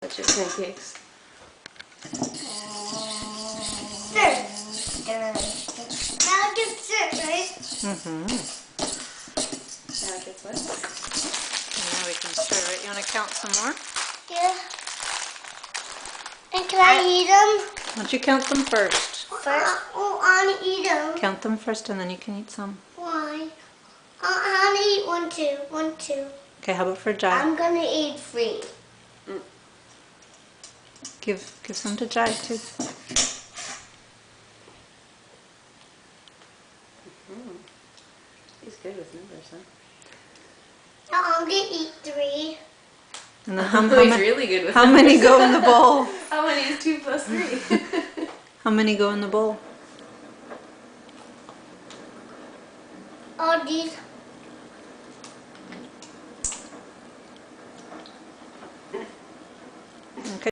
chip pancakes. Stir. Now get stir, right? Now it gets what? Now we can stir it. You want to count some more? Yeah. And can I eat them? Why don't you count them first? First? Oh, I want to eat them. Count them first and then you can eat some. Why? I want to eat one, too. One, two. Okay, how about for Jai? I'm going to eat 3. Give some to Jai too. He's good with numbers, huh? I'm going to eat 3. And then how He's many? really good with How numbers. many go in the bowl? How many is 2 plus 3? How many go in the bowl? All these.